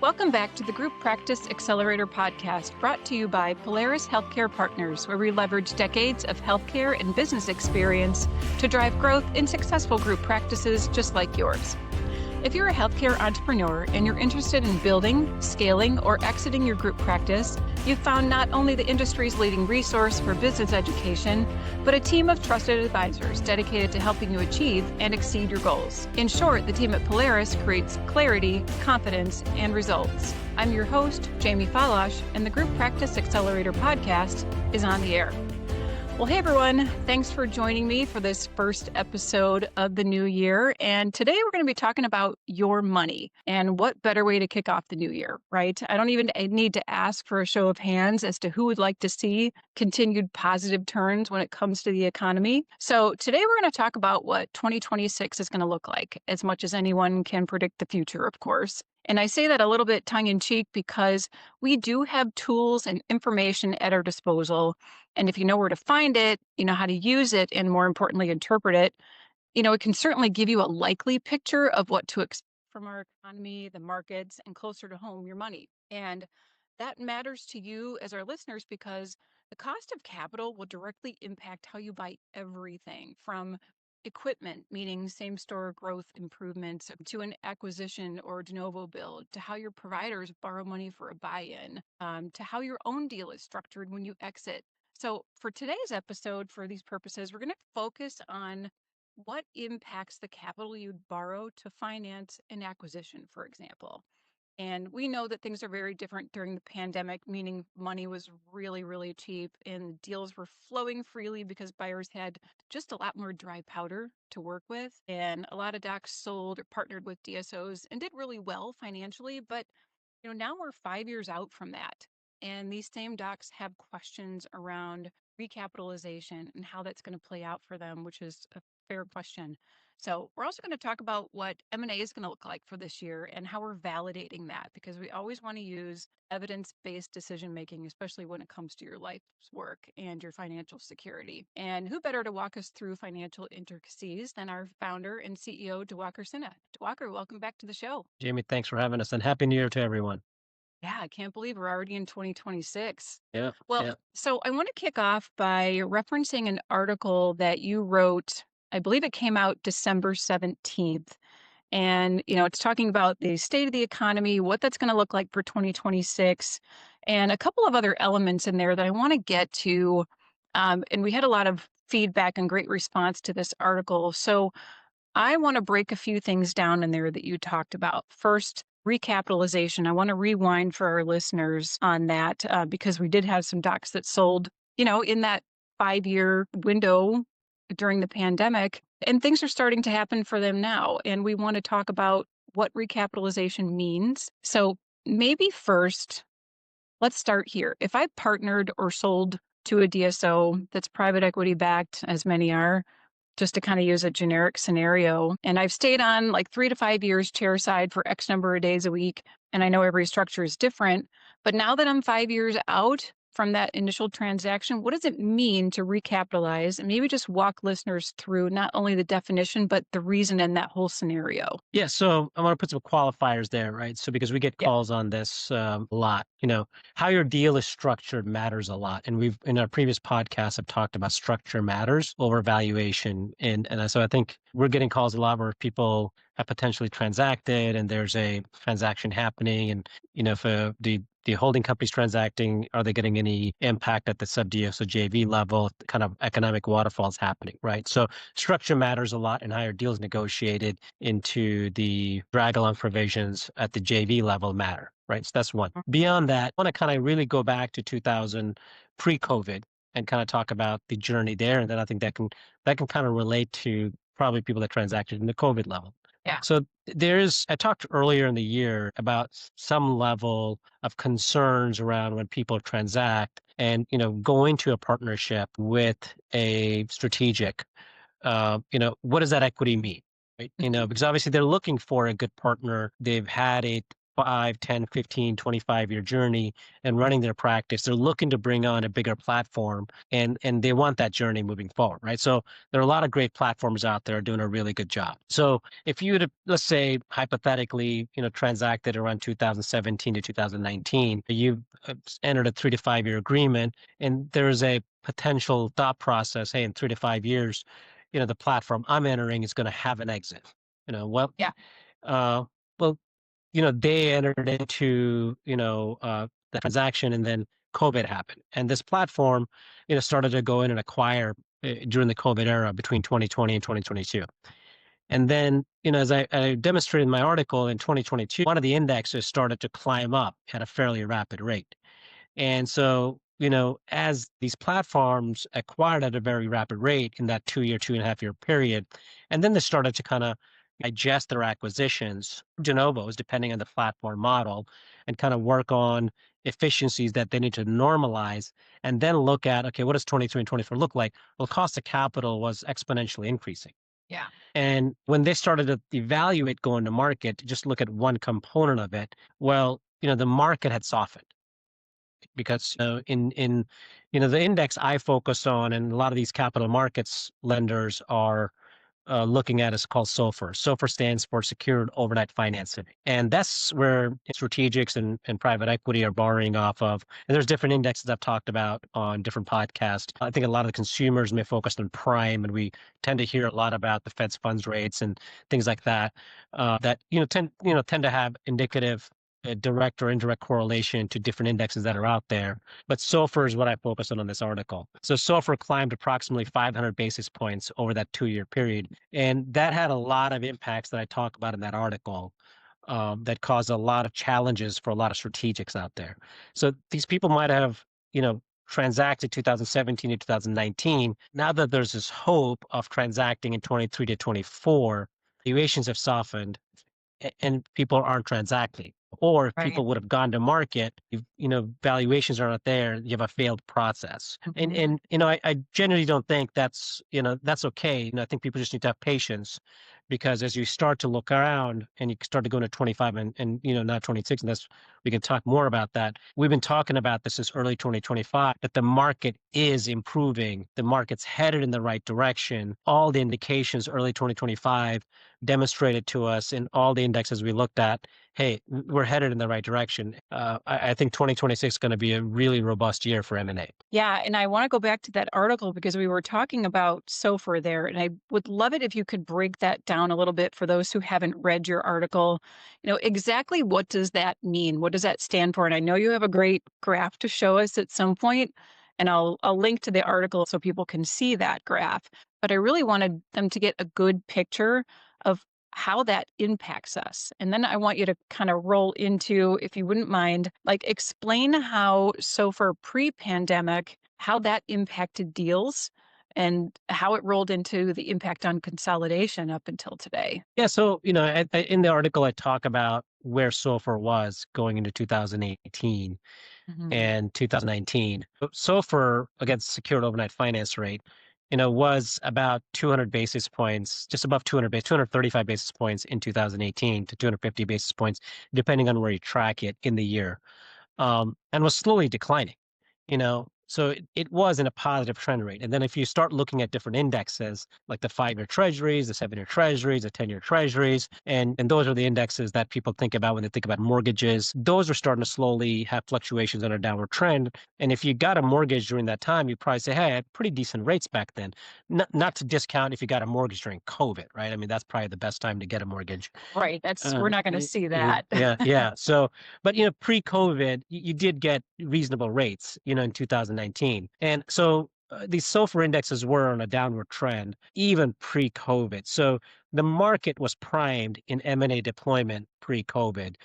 Welcome back to the Group Practice Accelerator podcast, brought to you by Polaris Healthcare Partners, where we leverage decades of healthcare and business experience to drive growth in successful group practices just like yours. If you're a healthcare entrepreneur and you're interested in building, scaling, or exiting your group practice, you've found not only the industry's leading resource for business education, but a team of trusted advisors dedicated to helping you achieve and exceed your goals. In short, the team at Polaris creates clarity, confidence, and results. I'm your host, Jamie Falasz, and the Group Practice Accelerator podcast is on the air. Well, hey everyone, thanks for joining me for this first episode of the new year. And today we're going to be talking about your money, and what better way to kick off the new year, right? I don't even need to ask for a show of hands as to who would like to see continued positive turns when it comes to the economy. So today we're going to talk about what 2026 is going to look like, as much as anyone can predict the future, of course. And I say that a little bit tongue in cheek because we do have tools and information at our disposal. And if you know where to find it, you know how to use it, and more importantly, interpret it, it can certainly give you a likely picture of what to expect from our economy, the markets, and closer to home, your money. And that matters to you as our listeners because the cost of capital will directly impact how you buy everything from equipment, meaning same store growth improvements, to an acquisition or de novo build, to how your providers borrow money for a buy-in, to how your own deal is structured when you exit. So for today's episode, for these purposes, we're going to focus on what impacts the capital you'd borrow to finance an acquisition, for example. And we know that things are very different during the pandemic, meaning money was really, really cheap and deals were flowing freely because buyers had just a lot more dry powder to work with. And a lot of docs sold or partnered with DSOs and did really well financially. But now we're 5 years out from that. And these same docs have questions around recapitalization and how that's going to play out for them, which is a fair question. So we're also going to talk about what M&A is going to look like for this year and how we're validating that, because we always want to use evidence-based decision-making, especially when it comes to your life's work and your financial security. And who better to walk us through financial intricacies than our founder and CEO, Diwakar Sinha. Diwakar, welcome back to the show. Jamie, thanks for having us, and Happy New Year to everyone. Yeah, I can't believe we're already in 2026. Yeah. Well, so I want to kick off by referencing an article that you wrote. I believe it came out December 17th. And, it's talking about the state of the economy, what that's going to look like for 2026, and a couple of other elements in there that I want to get to. And we had a lot of feedback and great response to this article. So I want to break a few things down in there that you talked about. First, recapitalization. I want to rewind for our listeners on that because we did have some docs that sold, in that 5-year window during the pandemic, and things are starting to happen for them now. And we want to talk about what recapitalization means. So maybe first, let's start here. If I partnered or sold to a DSO that's private equity backed, as many are, just to kind of use a generic scenario, and I've stayed on like 3 to 5 years chairside for X number of days a week, and I know every structure is different, but now that I'm 5 years out from that initial transaction, what does it mean to recapitalize? And maybe just walk listeners through not only the definition, but the reason in that whole scenario. Yeah. So I want to put some qualifiers there, right? So because we get calls on this a lot, how your deal is structured matters a lot. And we've, in our previous podcasts, have talked about structure matters over valuation. So I think we're getting calls a lot where people have potentially transacted and there's a transaction happening. And, if the holding company's transacting, are they getting any impact at the sub-DSO JV level? Kind of economic waterfalls happening, right? So structure matters a lot, and how your deal is negotiated into the drag-along provisions at the JV level matter, right? So that's one. Beyond that, I want to kind of really go back to 2000 pre-COVID and kind of talk about the journey there. And then I think that can kind of relate to probably people that transacted in the COVID level. Yeah. So I talked earlier in the year about some level of concerns around when people transact and, go into a partnership with a strategic, what does that equity mean? Right? Because obviously they're looking for a good partner. They've had a 5, 10, 15, 25-year journey and running their practice. They're looking to bring on a bigger platform and they want that journey moving forward, right? So there are a lot of great platforms out there doing a really good job. So if you would, let's say, hypothetically, transacted around 2017 to 2019, you entered a 3 to 5 year agreement, and there's a potential thought process, hey, in 3 to 5 years, the platform I'm entering is going to have an exit. Well, Yeah. uh, well, they entered into, the transaction, and then COVID happened. And this platform, started to go in and acquire during the COVID era between 2020 and 2022. And then, as I demonstrated in my article in 2022, one of the indexes started to climb up at a fairly rapid rate. And so, as these platforms acquired at a very rapid rate in that 2 year, 2.5 year period, and then they started to kind of digest their acquisitions, de novos, depending on the platform model, and kind of work on efficiencies that they need to normalize, and then look at, okay, what does 23 and 24 look like? Well, cost of capital was exponentially increasing. Yeah. And when they started to evaluate going to market, to just look at one component of it, well, the market had softened because in the index I focus on, and a lot of these capital markets lenders are looking at, is called SOFR. SOFR stands for Secured Overnight Financing, and that's where strategics and private equity are borrowing off of. And there's different indexes I've talked about on different podcasts. I think a lot of the consumers may focus on prime, and we tend to hear a lot about the Fed's funds rates and things like that. That tend to have indicative direct or indirect correlation to different indexes that are out there. But SOFR is what I focus on this article. So SOFR climbed approximately 500 basis points over that 2 year period. And that had a lot of impacts that I talk about in that article, that caused a lot of challenges for a lot of strategics out there. So these people might have, transacted 2017 to 2019. Now that there's this hope of transacting in 23 to 24, valuations have softened and people aren't transacting. Or if Right. people would have gone to market, valuations are not there, you have a failed process. And Mhm. I generally don't think that's okay. I think people just need to have patience, because as you start to look around and you start to go into 25 and not 26, and that's, we can talk more about that. We've been talking about this since early 2025, that the market is improving. The market's headed in the right direction. All the indications early 2025 demonstrated to us in all the indexes we looked at, hey, we're headed in the right direction. I think 2026 is going to be a really robust year for M&A. Yeah, and I want to go back to that article because we were talking about SOFR there, and I would love it if you could break that down a little bit for those who haven't read your article. Exactly what does that mean? What does that stand for? And I know you have a great graph to show us at some point, and I'll link to the article so people can see that graph. But I really wanted them to get a good picture of how that impacts us. And then I want you to kind of roll into, if you wouldn't mind, like explain how SOFR pre-pandemic, how that impacted deals and how it rolled into the impact on consolidation up until today. Yeah, so in the article I talk about where SOFR was going into 2018 Mhm. and 2019. SOFR, against secured overnight finance rate, was about 200 basis points, just above 235 basis points in 2018 to 250 basis points, depending on where you track it in the year, and was slowly declining. So it was in a positive trend rate. And then if you start looking at different indexes, like the 5 year treasuries, the 7 year treasuries, the 10 year treasuries, and those are the indexes that people think about when they think about mortgages, those are starting to slowly have fluctuations on a downward trend. And if you got a mortgage during that time, you probably say, hey, I had pretty decent rates back then. Not to discount if you got a mortgage during COVID, right? I mean, that's probably the best time to get a mortgage. Right. We're not going to see that. Yeah, yeah. So, but pre-COVID, you did get reasonable rates, in 2019, and so these SOFR indexes were on a downward trend even pre-COVID. So the market was primed in M&A deployment pre-COVID.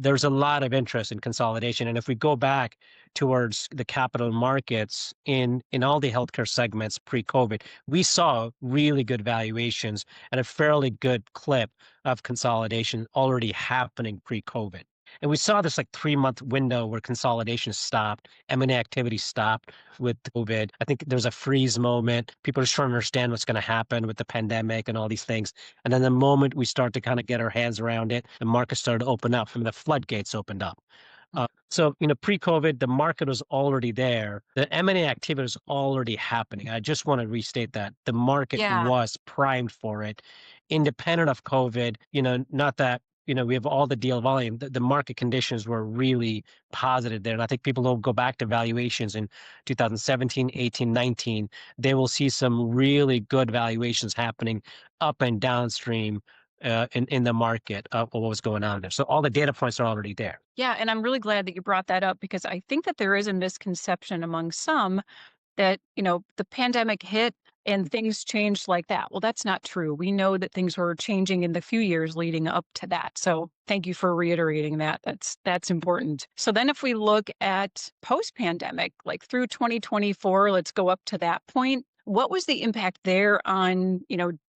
There's a lot of interest in consolidation, and if we go back towards the capital markets in all the healthcare segments pre-COVID, we saw really good valuations and a fairly good clip of consolidation already happening pre-COVID. And we saw this like 3-month window where consolidation stopped, M&A activity stopped with COVID. I think there's a freeze moment. People are just trying to understand what's going to happen with the pandemic and all these things. And then the moment we start to kind of get our hands around it, the market started to open up and the floodgates opened up. So, pre-COVID, the market was already there. The M&A activity was already happening. I just want to restate that the market Yeah. was primed for it, independent of COVID. Not that we have all the deal volume. The market conditions were really positive there, and I think people will go back to valuations in 2017, 18, 19. They will see some really good valuations happening up and downstream in the market of what was going on there. So all the data points are already there. Yeah, and I'm really glad that you brought that up because I think that there is a misconception among some that, the pandemic hit and things changed like that. Well, that's not true. We know that things were changing in the few years leading up to that. So thank you for reiterating that. That's important. So then if we look at post-pandemic, like through 2024, let's go up to that point. What was the impact there on,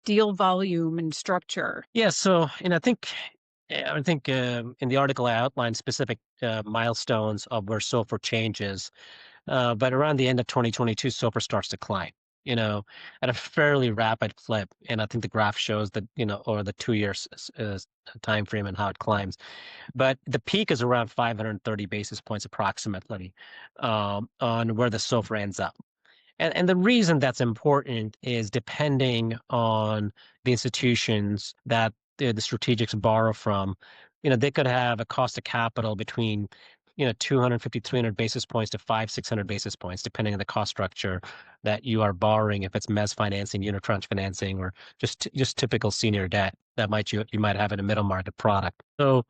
deal volume and structure? Yeah. So, and I think in the article I outlined specific milestones of where SOFR changes, but around the end of 2022, SOFR starts to climb, at a fairly rapid clip. And I think the graph shows that, or the 2 year time frame and how it climbs. But the peak is around 530 basis points approximately on where the SOFR ends up. And the reason that's important is depending on the institutions that the strategics borrow from, they could have a cost of capital between, 250, 300 basis points to 600 basis points, depending on the cost structure that you are borrowing, if it's mezz financing, unitranche financing, or just typical senior debt that you might have in a middle market product. So,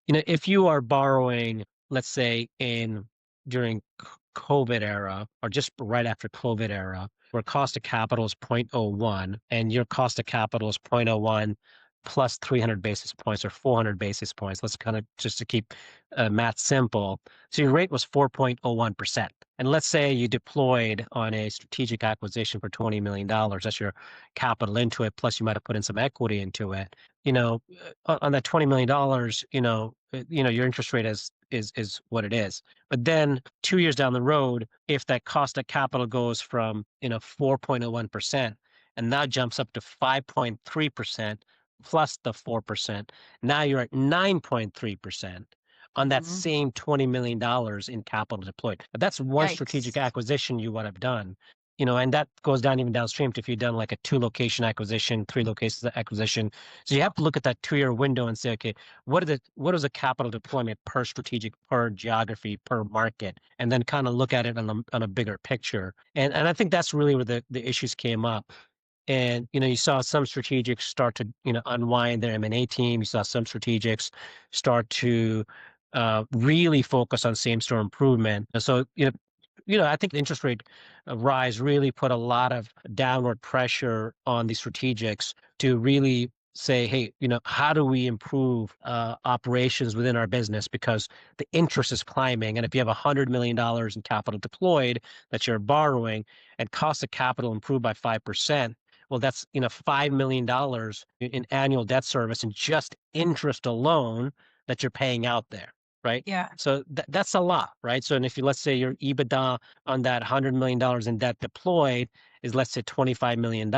if you are borrowing, let's say during COVID era or just right after COVID era, where cost of capital is 0.01 and your cost of capital is 0.01 plus 300 basis points or 400 basis points. Let's kind of just to keep math simple. So your rate was 4.01%. And let's say you deployed on a strategic acquisition for $20 million. That's your capital into it. Plus you might have put in some equity into it. On that $20 million, your interest rate is what it is. But then 2 years down the road, if that cost of capital goes from 4.01% and now jumps up to 5.3% plus the 4%, now you're at 9.3% on that same $20 million in capital deployed. But that's one strategic acquisition you would have done. And that goes down even downstream to if you've done like a 2-location acquisition, 3 locations acquisition. So you have to look at that 2-year window and say, okay, what is a capital deployment per strategic, per geography, per market, and then kind of look at it on a bigger picture. And I think that's really where the issues came up. And, you saw some strategics start to, unwind their M&A team. You saw some strategics start to really focus on same-store improvement. And so, I think the interest rate rise really put a lot of downward pressure on the strategics to really say, hey, how do we improve operations within our business because the interest is climbing. And if you have $100 million in capital deployed that you're borrowing and cost of capital improved by 5%, well, that's, $5 million in annual debt service and just interest alone that you're paying out there. Right. Yeah. So that's a lot. Right. So, and if let's say your EBITDA on that $100 million in debt deployed is, let's say $25 million,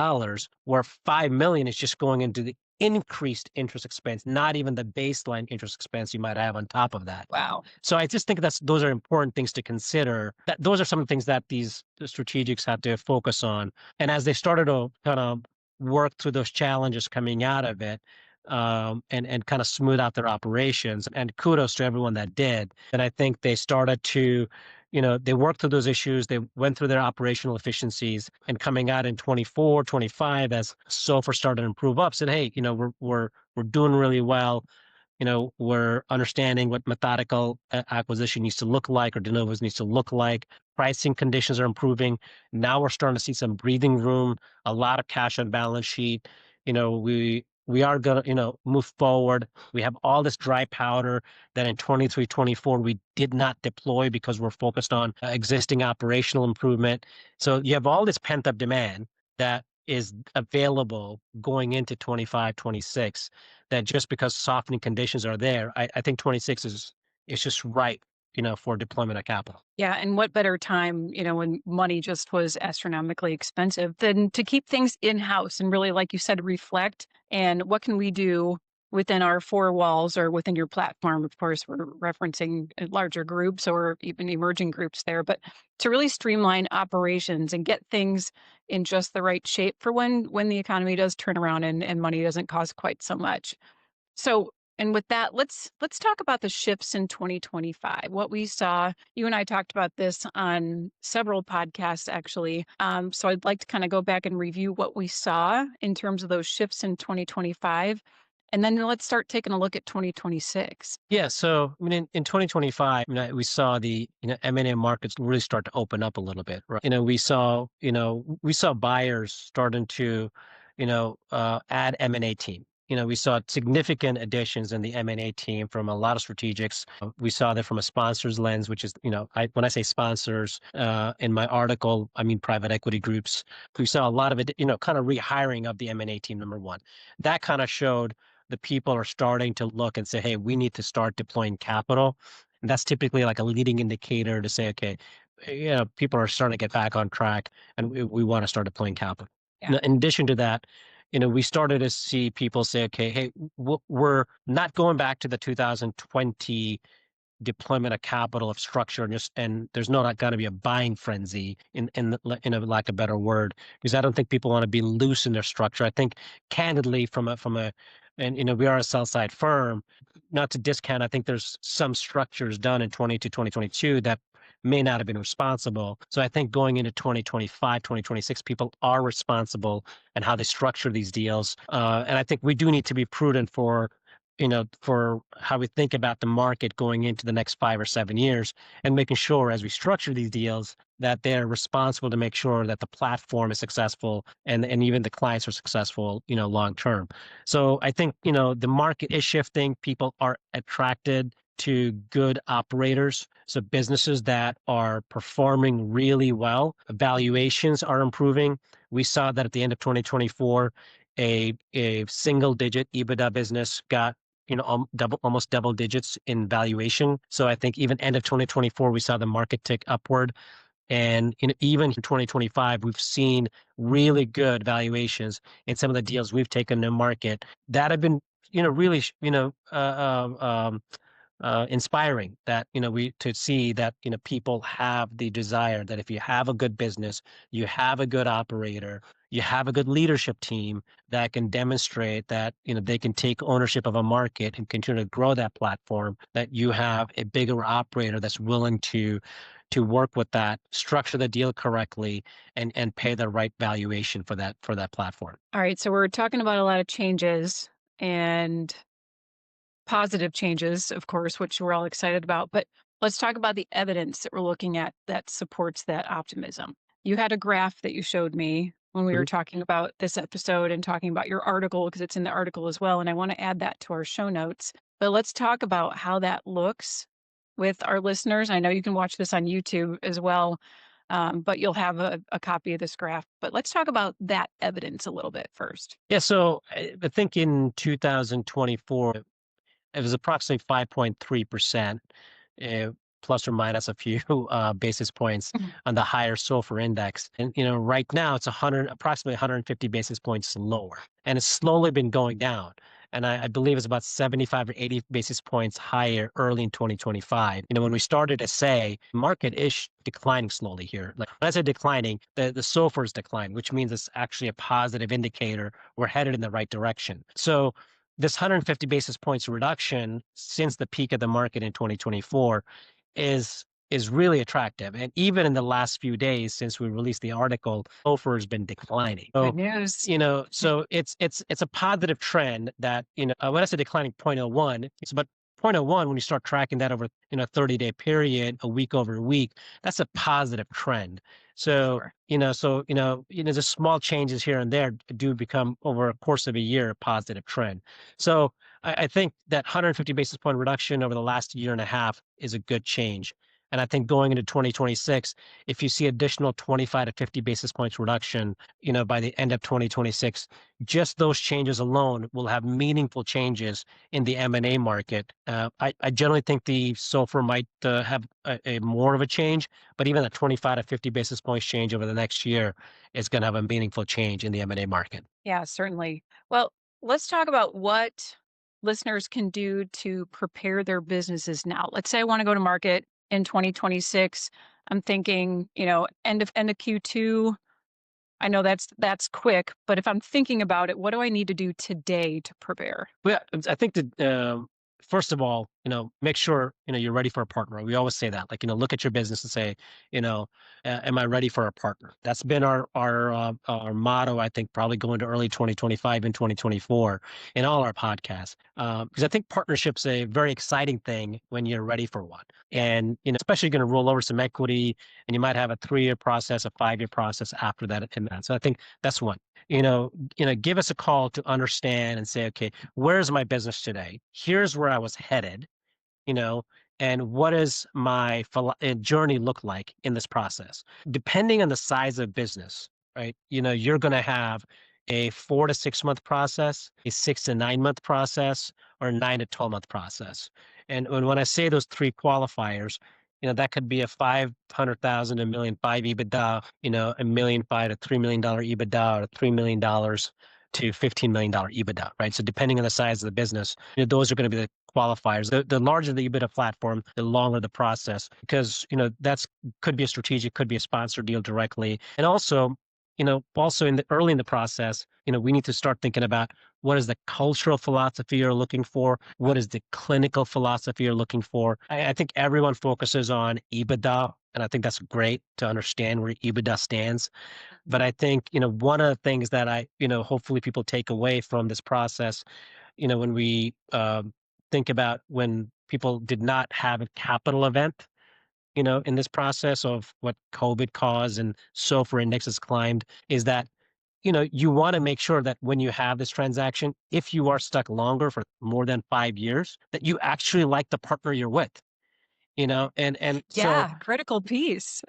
where $5 million is just going into the increased interest expense, not even the baseline interest expense you might have on top of that. Wow. So I just think those are important things to consider. Those are some of the things that these strategics had to focus on. And as they started to kind of work through those challenges coming out of it, and kind of smooth out their operations. And kudos to everyone that did. And I think they started to, they worked through those issues. They went through their operational efficiencies, and coming out in 24, 25, as SOFR started to improve up, said, hey, we're doing really well. We're understanding what methodical acquisition needs to look like or de novos needs to look like. Pricing conditions are improving. Now we're starting to see some breathing room, a lot of cash on balance sheet. We are going to, move forward. We have all this dry powder that in 23, 24, we did not deploy because we're focused on existing operational improvement. So you have all this pent up demand that is available going into 25, 26 that just because softening conditions are there, I think 26 is just right, for deployment of capital. Yeah, and what better time, when money just was astronomically expensive than to keep things in-house and really, like you said, reflect and what can we do within our four walls or within your platform. Of course, we're referencing larger groups or even emerging groups there, but to really streamline operations and get things in just the right shape for when the economy does turn around and money doesn't cost quite so much. So, and with that, let's talk about the shifts in 2025. What we saw, you and I talked about this on several podcasts actually. So I'd like to kind of go back and review what we saw in terms of those shifts in 2025. And then let's start taking a look at 2026. Yeah. So, I mean, in 2025, we saw the, M&A markets really start to open up a little bit, right? We saw buyers starting to, add M&A team. We saw significant additions in the M&A team from a lot of strategics. We saw that from a sponsor's lens, which is, when I say sponsors, in my article, I mean private equity groups. We saw a lot of it, kind of rehiring of the M&A team, number one. That kind of showed the people are starting to look and say, hey, we need to start deploying capital. And that's typically like a leading indicator to say, okay, people are starting to get back on track and we want to start deploying capital. Yeah. In addition to that, we started to see people say, okay, hey, we're not going back to the 2020 deployment of capital of structure and there's not going to be a buying frenzy in a lack of a better word, because I don't think people want to be loose in their structure. I think candidly and we are a sell side firm, not to discount, I think there's some structures done in 2022 that may not have been responsible. So I think going into 2025, 2026, people are responsible and how they structure these deals. And I think we do need to be prudent for how we think about the market going into the next 5 or 7 years and making sure as we structure these deals that they're responsible to make sure that the platform is successful and even the clients are successful, long term. So I think, the market is shifting. People are attracted to good operators. So businesses that are performing really well, valuations are improving. We saw that at the end of 2024, a single digit EBITDA business got almost double digits in valuation. So I think even end of 2024, we saw the market tick upward. And even in 2025, we've seen really good valuations in some of the deals we've taken to market that have been, really, inspiring that, we to see that, people have the desire that if you have a good business, you have a good operator, you have a good leadership team that can demonstrate that, they can take ownership of a market and continue to grow that platform, that you have a bigger operator that's willing to work with that, structure the deal correctly, and pay the right valuation for that platform. All right. So we're talking about a lot of changes and positive changes, of course, which we're all excited about. But let's talk about the evidence that we're looking at that supports that optimism. You had a graph that you showed me when we were talking about this episode and talking about your article, because it's in the article as well. And I want to add that to our show notes. But let's talk about how that looks with our listeners. I know you can watch this on YouTube as well, but you'll have a copy of this graph. But let's talk about that evidence a little bit first. Yeah. So I think in 2024, it was approximately 5.3%, plus or minus a few basis points on the higher SOFR index. And right now it's approximately 150 basis points lower, and it's slowly been going down. And I believe it's about 75 or 80 basis points higher early in 2025. When we started to say market is declining slowly here. Like when I say declining, the SOFR is declining, which means it's actually a positive indicator we're headed in the right direction. So this 150 basis points reduction since the peak of the market in 2024 is really attractive. And even in the last few days since we released the article, SOFR has been declining. So, Good news. So it's a positive trend that, when I say declining 0.01, it's about 0.01 when you start tracking that over, a 30-day period, a week over a week, that's a positive trend. So, Sure. the small changes here and there do become over a course of a year a positive trend. So I think that 150 basis point reduction over the last year and a half is a good change. And I think going into 2026, if you see additional 25 to 50 basis points reduction, by the end of 2026, just those changes alone will have meaningful changes in the M&A market. I generally think the SOFR might have a more of a change, but even a 25 to 50 basis points change over the next year is going to have a meaningful change in the M&A market. Yeah, certainly. Well, let's talk about what listeners can do to prepare their businesses now. Let's say I want to go to market in 2026. I'm thinking, end of Q2. I know that's quick, but if I'm thinking about it, what do I need to do today to prepare? Well, I think that first of all, make sure you're ready for a partner. We always say that, like look at your business and say, am I ready for a partner? That's been our motto. I think probably going to early 2025 and 2024 in all our podcasts, because I think partnership's a very exciting thing when you're ready for one, and especially going to roll over some equity, and you might have a 3-year process, a 5-year process after that, and that. So I think that's one. Give us a call to understand and say, okay, where's my business today? Here's where I was headed, and what does my journey look like in this process? Depending on the size of business, right? You're going to have a 4 to 6 month process, a 6 to 9 month process, or a 9 to 12 month process. And when I say those 3 qualifiers, that could be a 500,000, $1.5 million EBITDA, $1.5 million to $3 million EBITDA, or $3 million to $15 million EBITDA, right? So depending on the size of the business, those are going to be the qualifiers. The larger the EBITDA platform, the longer the process, because that's could be a strategic, could be a sponsor deal directly, and also early in the process, we need to start thinking about what is the cultural philosophy you're looking for, what is the clinical philosophy you're looking for. I think everyone focuses on EBITDA, and I think that's great to understand where EBITDA stands. But I think one of the things that hopefully people take away from this process, when we think about when people did not have a capital event, in this process of what COVID caused and SOFR indexes climbed, is that, you want to make sure that when you have this transaction, if you are stuck longer for more than 5 years, that you actually like the partner you're with, and so, Yeah, critical piece.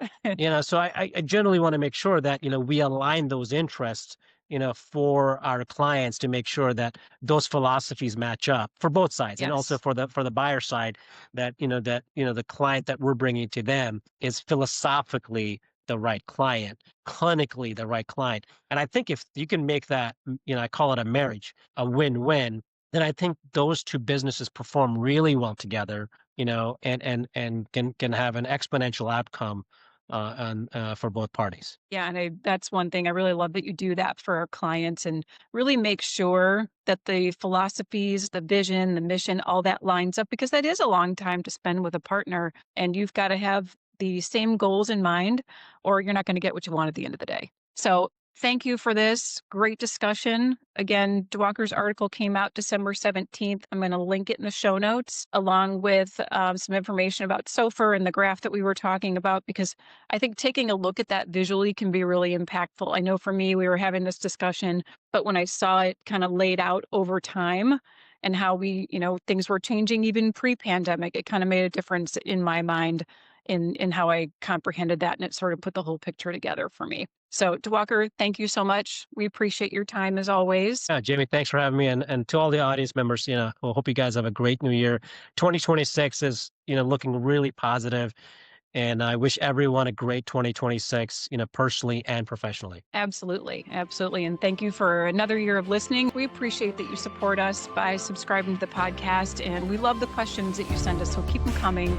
so I generally want to make sure that, we align those interests, for our clients to make sure that those philosophies match up for both sides. And also Yes. for the buyer side, that, the client that we're bringing to them is philosophically the right client, clinically the right client. And I think if you can make that, I call it a marriage, a win-win, then I think those 2 businesses perform really well together, and can have an exponential outcome for both parties. Yeah, and that's one thing I really love that you do that for our clients and really make sure that the philosophies, the vision, the mission, all that lines up because that is a long time to spend with a partner and you've got to have the same goals in mind or you're not going to get what you want at the end of the day. So thank you for this great discussion. Again, Diwakar's article came out December 17th. I'm going to link it in the show notes along with some information about SOFR and the graph that we were talking about, because I think taking a look at that visually can be really impactful. I know for me, we were having this discussion, but when I saw it kind of laid out over time and how things were changing even pre-pandemic, it kind of made a difference in my mind in how I comprehended that. And it sort of put the whole picture together for me. So Diwakar, thank you so much. We appreciate your time as always. Jamie, thanks for having me. And to all the audience members, we hope you guys have a great new year. 2026 is, looking really positive. And I wish everyone a great 2026, personally and professionally. Absolutely. Absolutely. And thank you for another year of listening. We appreciate that you support us by subscribing to the podcast. And we love the questions that you send us. So keep them coming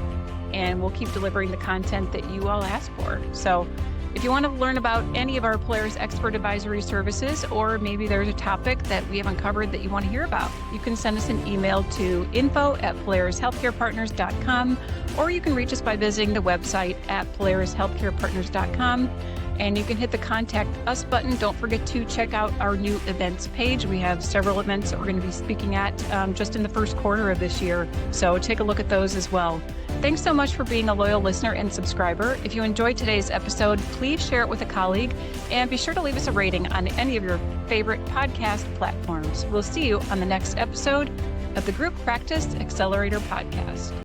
and we'll keep delivering the content that you all ask for. So if you want to learn about any of our Polaris expert advisory services, or maybe there's a topic that we haven't covered that you want to hear about, you can send us an email to info@polarishealthcarepartners.com, or you can reach us by visiting the website at polarishealthcarepartners.com. And you can hit the Contact Us button. Don't forget to check out our new events page. We have several events that we're going to be speaking at just in the first quarter of this year. So take a look at those as well. Thanks so much for being a loyal listener and subscriber. If you enjoyed today's episode, please share it with a colleague and be sure to leave us a rating on any of your favorite podcast platforms. We'll see you on the next episode of the Group Practice Accelerator Podcast.